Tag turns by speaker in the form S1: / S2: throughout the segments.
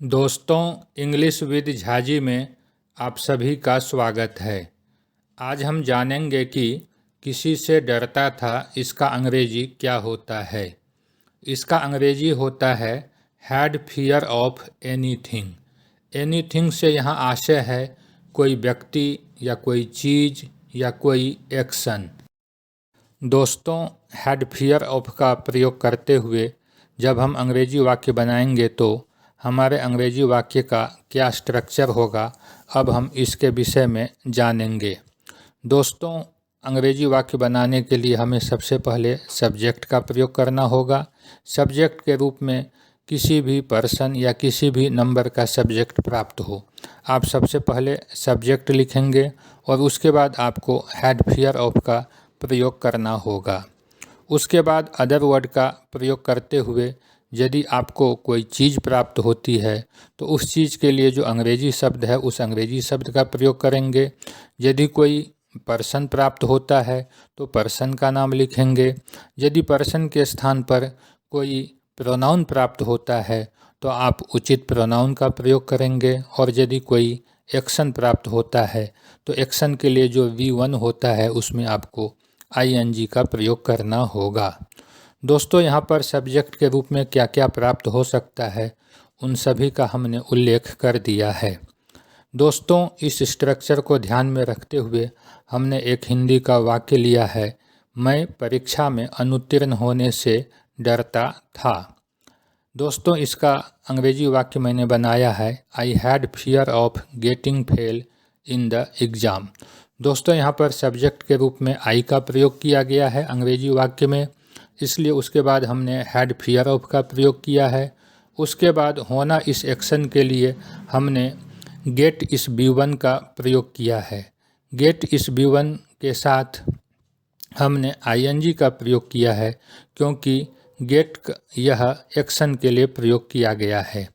S1: दोस्तों, English with Jhaji में आप सभी का स्वागत है। आज हम जानेंगे कि किसी से डरता था इसका अंग्रेजी क्या होता है। इसका अंग्रेजी होता है had fear of anything. Anything से यहाँ आशय है कोई व्यक्ति या कोई चीज़ या कोई एक्शन। दोस्तों, हैड फियर ऑफ का प्रयोग करते हुए जब हम अंग्रेजी वाक्य बनाएंगे तो हमारे अंग्रेजी वाक्य का क्या स्ट्रक्चर होगा, अब हम इसके विषय में जानेंगे। दोस्तों, अंग्रेजी वाक्य बनाने के लिए हमें सबसे पहले सब्जेक्ट का प्रयोग करना होगा। सब्जेक्ट के रूप में किसी भी पर्सन या किसी भी नंबर का सब्जेक्ट प्राप्त हो, आप सबसे पहले सब्जेक्ट लिखेंगे और उसके बाद आपको हैड फियर ऑफ का प्रयोग करना होगा। उसके बाद अदर वर्ड का प्रयोग करते हुए यदि आपको कोई चीज़ प्राप्त होती है तो उस चीज़ के लिए जो अंग्रेजी शब्द है उस अंग्रेजी शब्द का प्रयोग करेंगे। यदि कोई पर्सन प्राप्त होता है तो पर्सन का नाम लिखेंगे। यदि पर्सन के स्थान पर कोई प्रोनाउन प्राप्त होता है तो आप उचित प्रोनाउन का प्रयोग करेंगे। और यदि कोई एक्शन प्राप्त होता है तो एक्शन के लिए जो V1 होता है उसमें आपको ING का प्रयोग करना होगा। दोस्तों, यहाँ पर सब्जेक्ट के रूप में क्या क्या प्राप्त हो सकता है उन सभी का हमने उल्लेख कर दिया है। दोस्तों, इस स्ट्रक्चर को ध्यान में रखते हुए हमने एक हिंदी का वाक्य लिया है, मैं परीक्षा में अनुत्तीर्ण होने से डरता था। दोस्तों, इसका अंग्रेजी वाक्य मैंने बनाया है I had fear of getting fail in the exam. दोस्तों, यहाँ पर सब्जेक्ट के रूप में आई का प्रयोग किया गया है अंग्रेजी वाक्य में, इसलिए उसके बाद हमने हैड फियर ऑफ का प्रयोग किया है। उसके बाद होना इस एक्शन के लिए हमने गेट इस B1 का प्रयोग किया है। गेट इस B1 के साथ हमने ING का प्रयोग किया है क्योंकि गेट यह एक्शन के लिए प्रयोग किया गया है।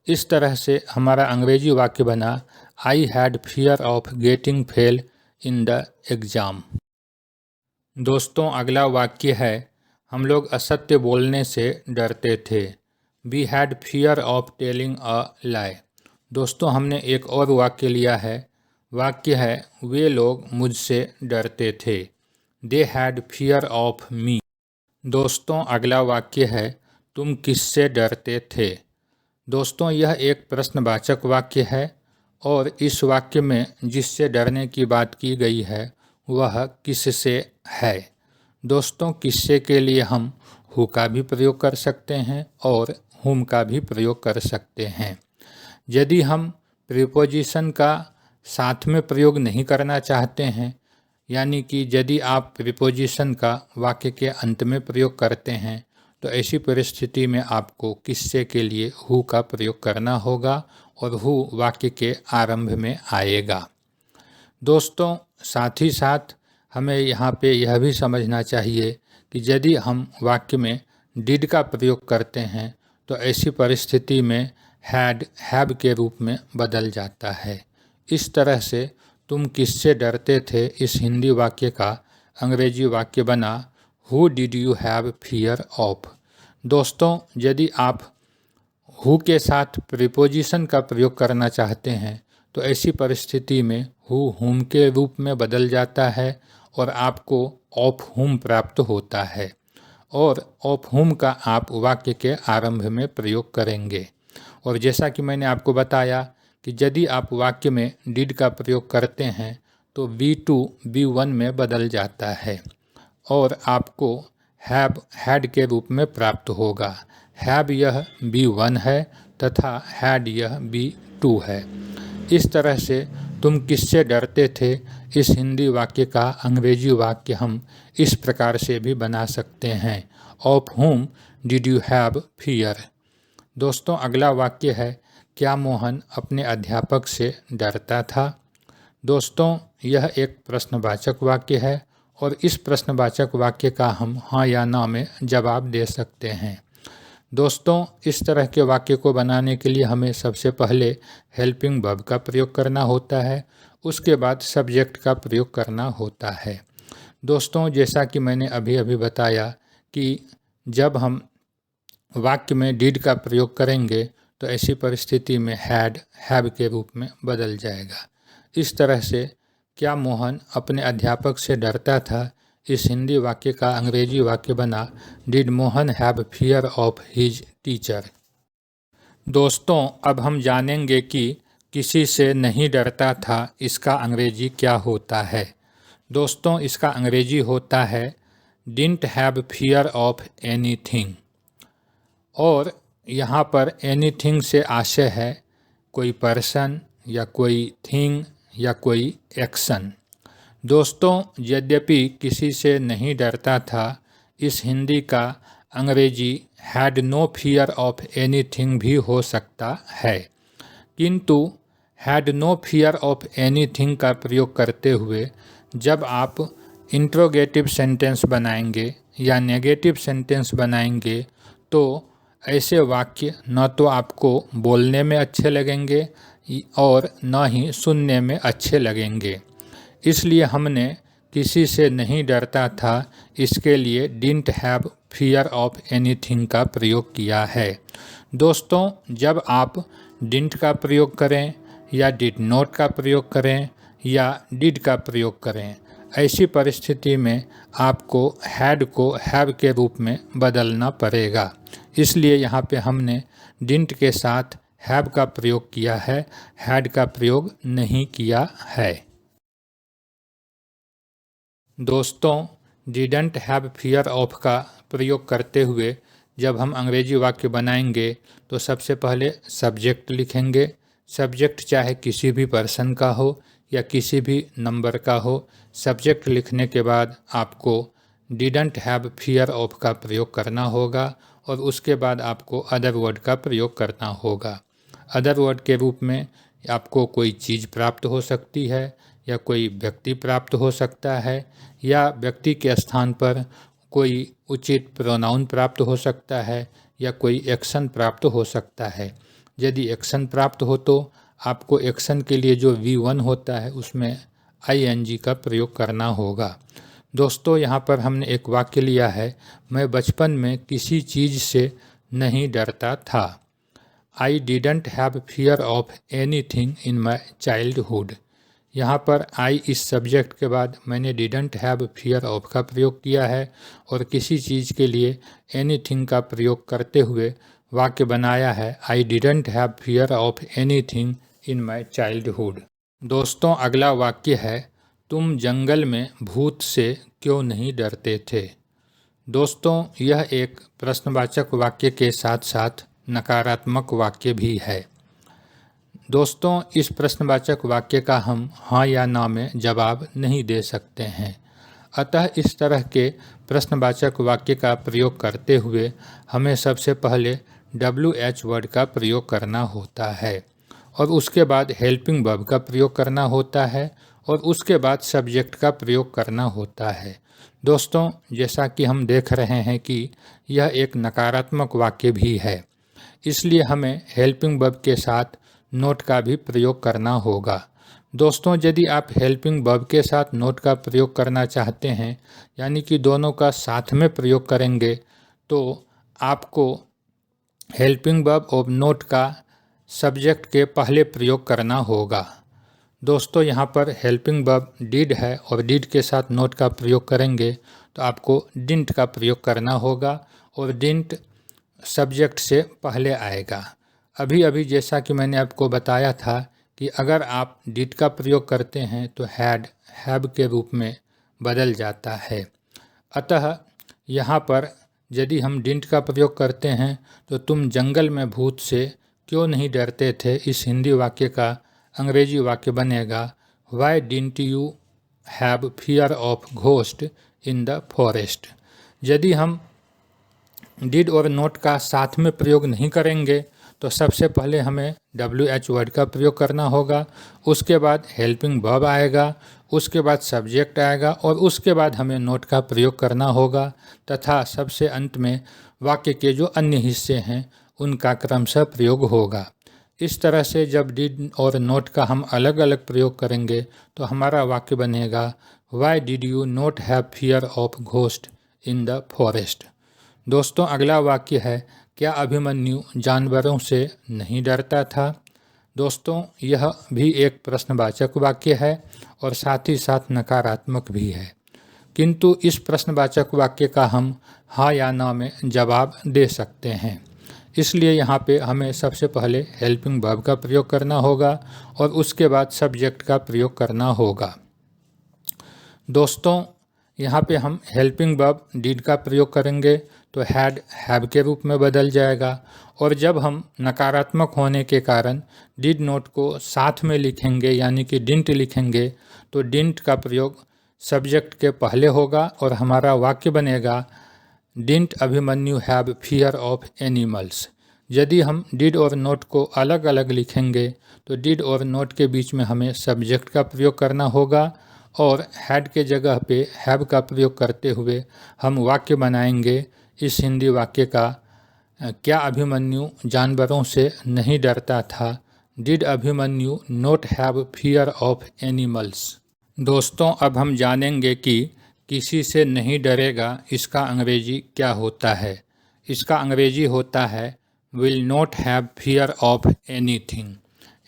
S1: इस तरह से हमारा अंग्रेजी वाक्य बना I had fear of getting fail in the exam. दोस्तों, अगला वाक्य है हम लोग असत्य बोलने से डरते थे। We had fear of telling a lie. दोस्तों, हमने एक और वाक्य लिया है। वाक्य है वे लोग मुझसे डरते थे। They had fear of me. दोस्तों, अगला वाक्य है तुम किससे डरते थे। दोस्तों, यह एक प्रश्नवाचक वाक्य है और इस वाक्य में जिससे डरने की बात की गई है वह किससे है। दोस्तों, किससे के लिए हम हु का भी प्रयोग कर सकते हैं और हुम का भी प्रयोग कर सकते हैं। यदि हम प्रीपोजिशन का साथ में प्रयोग नहीं करना चाहते हैं, यानी कि यदि आप प्रीपोजिशन का वाक्य के अंत में प्रयोग करते हैं तो ऐसी परिस्थिति में आपको किससे के लिए हु का प्रयोग करना होगा और हु वाक्य के आरंभ में आएगा। दोस्तों, साथ ही साथ हमें यहाँ पे यह भी समझना चाहिए कि यदि हम वाक्य में डिड का प्रयोग करते हैं तो ऐसी परिस्थिति में हैड हैव के रूप में बदल जाता है। इस तरह से तुम किससे डरते थे इस हिंदी वाक्य का अंग्रेजी वाक्य बना who did you have fear of. दोस्तों, यदि आप हु के साथ प्रीपोजिशन का प्रयोग करना चाहते हैं तो ऐसी परिस्थिति में हु हुम के रूप में बदल जाता है और आपको ऑफ हुम प्राप्त होता है और ऑफ हुम का आप वाक्य के आरंभ में प्रयोग करेंगे। और जैसा कि मैंने आपको बताया कि यदि आप वाक्य में डिड का प्रयोग करते हैं तो V2 B1 में बदल जाता है और आपको हैव हैड के रूप में प्राप्त होगा। हैव यह B1 है तथा हैड यह B2 है। इस तरह से तुम किससे डरते थे इस हिंदी वाक्य का अंग्रेजी वाक्य हम इस प्रकार से भी बना सकते हैं ऑफ हुम डिड यू हैव फियर। दोस्तों, अगला वाक्य है क्या मोहन अपने अध्यापक से डरता था। दोस्तों, यह एक प्रश्नवाचक वाक्य है और इस प्रश्नवाचक वाक्य का हम हाँ या ना में जवाब दे सकते हैं। दोस्तों, इस तरह के वाक्य को बनाने के लिए हमें सबसे पहले हेल्पिंग वर्ब का प्रयोग करना होता है, उसके बाद सब्जेक्ट का प्रयोग करना होता है। दोस्तों, जैसा कि मैंने अभी अभी बताया कि जब हम वाक्य में डिड का प्रयोग करेंगे तो ऐसी परिस्थिति में हैड हैव के रूप में बदल जाएगा। इस तरह से क्या मोहन अपने अध्यापक से डरता था, इस हिंदी वाक्य का अंग्रेजी वाक्य बना did Mohan have fear of his teacher. दोस्तों, अब हम जानेंगे कि किसी से नहीं डरता था इसका अंग्रेजी क्या होता है। दोस्तों, इसका अंग्रेजी होता है didn't have fear of anything. और यहाँ पर एनीथिंग से आशय है कोई पर्सन या कोई थिंग या कोई एक्शन। दोस्तों, यद्यपि किसी से नहीं डरता था इस हिंदी का अंग्रेजी had no fear of anything भी हो सकता है, किंतु had no fear of anything का प्रयोग करते हुए जब आप इंट्रोगेटिव सेंटेंस बनाएंगे या नेगेटिव सेंटेंस बनाएंगे तो ऐसे वाक्य न तो आपको बोलने में अच्छे लगेंगे और न ही सुनने में अच्छे लगेंगे। इसलिए हमने किसी से नहीं डरता था इसके लिए didn't have fear of anything का प्रयोग किया है। दोस्तों, जब आप डिडंट का प्रयोग करें या डिड नॉट का प्रयोग करें या डिड का प्रयोग करें, ऐसी परिस्थिति में आपको हैड को हैव के रूप में बदलना पड़ेगा। इसलिए यहाँ पे हमने डिडंट के साथ हैव का प्रयोग किया है, हैड का प्रयोग नहीं किया है। दोस्तों, डिडंट हैव फियर ऑफ का प्रयोग करते हुए जब हम अंग्रेजी वाक्य बनाएंगे तो सबसे पहले सब्जेक्ट लिखेंगे। सब्जेक्ट चाहे किसी भी पर्सन का हो या किसी भी नंबर का हो। सब्जेक्ट लिखने के बाद आपको डिडंट हैव फियर ऑफ का प्रयोग करना होगा और उसके बाद आपको अदर वर्ड का प्रयोग करना होगा। अदर वर्ड के रूप में आपको कोई चीज़ प्राप्त हो सकती है या कोई व्यक्ति प्राप्त हो सकता है या व्यक्ति के स्थान पर कोई उचित प्रोनाउन प्राप्त हो सकता है या कोई एक्शन प्राप्त हो सकता है। यदि एक्शन प्राप्त हो तो आपको एक्शन के लिए जो V1 होता है उसमें ING का प्रयोग करना होगा। दोस्तों, यहाँ पर हमने एक वाक्य लिया है, मैं बचपन में किसी चीज़ से नहीं डरता था। I didn't have fear of anything in my childhood। यहाँ पर I इस सब्जेक्ट के बाद मैंने डिडंट हैव फियर ऑफ का प्रयोग किया है और किसी चीज़ के लिए एनीथिंग का प्रयोग करते हुए वाक्य बनाया है I didn't have fear of anything in my childhood. दोस्तों, अगला वाक्य है तुम जंगल में भूत से क्यों नहीं डरते थे। दोस्तों, यह एक प्रश्नवाचक वाक्य के साथ साथ नकारात्मक वाक्य भी है। दोस्तों, इस प्रश्नवाचक वाक्य का हम हाँ या ना में जवाब नहीं दे सकते हैं। अतः इस तरह के प्रश्नवाचक वाक्य का प्रयोग करते हुए हमें सबसे पहले WH वर्ड का प्रयोग करना होता है और उसके बाद हेल्पिंग वर्ब का प्रयोग करना होता है और उसके बाद सब्जेक्ट का प्रयोग करना होता है। दोस्तों, जैसा कि हम देख रहे हैं कि यह एक नकारात्मक वाक्य भी है, इसलिए हमें हेल्पिंग वर्ब के साथ नोट का भी प्रयोग करना होगा। दोस्तों, यदि आप हेल्पिंग वर्ब के साथ नोट का प्रयोग करना चाहते हैं, यानी कि दोनों का साथ में प्रयोग करेंगे, तो आपको हेल्पिंग वर्ब और नोट का सब्जेक्ट के पहले प्रयोग करना होगा। दोस्तों, यहाँ पर हेल्पिंग वर्ब डिड है और डिड के साथ नोट का प्रयोग करेंगे तो आपको डिडंट का प्रयोग करना होगा और डिडंट सब्जेक्ट से पहले आएगा। अभी अभी जैसा कि मैंने आपको बताया था कि अगर आप डिड का प्रयोग करते हैं तो हैड हैव के रूप में बदल जाता है। अतः यहाँ पर यदि हम डिडंट का प्रयोग करते हैं तो तुम जंगल में भूत से क्यों नहीं डरते थे, इस हिंदी वाक्य का अंग्रेजी वाक्य बनेगा Y didn't you have fear of ghost in the forest. यदि हम डिड और नोट का साथ में प्रयोग नहीं करेंगे तो सबसे पहले हमें WH वर्ड का प्रयोग करना होगा, उसके बाद हेल्पिंग वर्ब आएगा, उसके बाद सब्जेक्ट आएगा और उसके बाद हमें नोट का प्रयोग करना होगा तथा सबसे अंत में वाक्य के जो अन्य हिस्से हैं उनका क्रमशः प्रयोग होगा। इस तरह से जब डिड और नोट का हम अलग अलग प्रयोग करेंगे तो हमारा वाक्य बनेगा why did you not have fear of ghost in the forest. दोस्तों, अगला वाक्य है क्या अभिमन्यु जानवरों से नहीं डरता था? दोस्तों, यह भी एक प्रश्नवाचक वाक्य है और साथ ही साथ नकारात्मक भी है, किंतु इस प्रश्नवाचक वाक्य का हम हाँ या ना में जवाब दे सकते हैं। इसलिए यहाँ पे हमें सबसे पहले हेल्पिंग वर्ब का प्रयोग करना होगा और उसके बाद सब्जेक्ट का प्रयोग करना होगा। दोस्तों, यहाँ पे हम हेल्पिंग वर्ब डिड का प्रयोग करेंगे तो हैड हैव के रूप में बदल जाएगा, और जब हम नकारात्मक होने के कारण डिड नॉट को साथ में लिखेंगे यानी कि डिडंट लिखेंगे तो डिडंट का प्रयोग सब्जेक्ट के पहले होगा और हमारा वाक्य बनेगा didn't Abhimanyu have fear of animals. यदि हम डिड और नॉट को अलग अलग लिखेंगे तो डिड और नॉट के बीच में हमें सब्जेक्ट का प्रयोग करना होगा और हैड के जगह पे हैव का प्रयोग करते हुए हम वाक्य बनाएंगे इस हिंदी वाक्य का, क्या अभिमन्यु जानवरों से नहीं डरता था? Did Abhimanyu not have fear of animals. दोस्तों, अब हम जानेंगे कि किसी से नहीं डरेगा इसका अंग्रेजी क्या होता है। इसका अंग्रेजी होता है will not have fear of anything.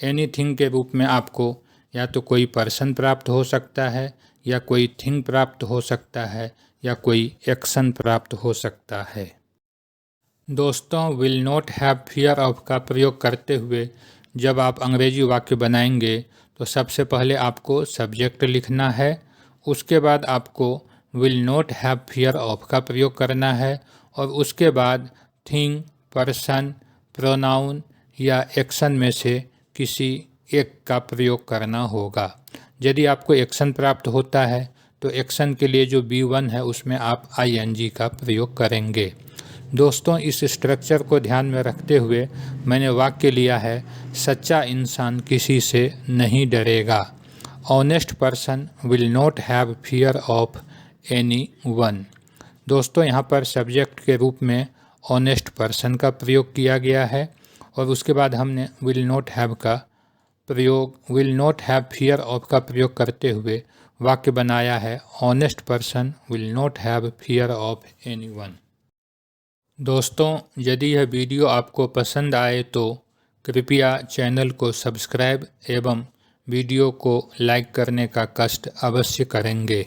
S1: Anything के रूप में आपको या तो कोई पर्सन प्राप्त हो सकता है या कोई थिंग प्राप्त हो सकता है या कोई एक्शन प्राप्त हो सकता है। दोस्तों, will not have fear of का प्रयोग करते हुए जब आप अंग्रेजी वाक्य बनाएंगे तो सबसे पहले आपको सब्जेक्ट लिखना है, उसके बाद आपको will not have fear of का प्रयोग करना है और उसके बाद थिंग, पर्सन, प्रोनाउन या एक्शन में से किसी एक का प्रयोग करना होगा। यदि आपको एक्शन प्राप्त होता है तो एक्शन के लिए जो B1 है उसमें आप ING का प्रयोग करेंगे। दोस्तों, इस स्ट्रक्चर को ध्यान में रखते हुए मैंने वाक्य लिया है सच्चा इंसान किसी से नहीं डरेगा। Honest person will not have fear of anyone. दोस्तों, यहाँ पर सब्जेक्ट के रूप में ऑनेस्ट पर्सन का प्रयोग किया गया है और उसके बाद हमने will not have fear of का प्रयोग करते हुए वाक्य बनाया है honest person will not have fear of anyone. दोस्तों, यदि यह वीडियो आपको पसंद आए तो कृपया चैनल को सब्सक्राइब एवं वीडियो को लाइक करने का कष्ट अवश्य करेंगे।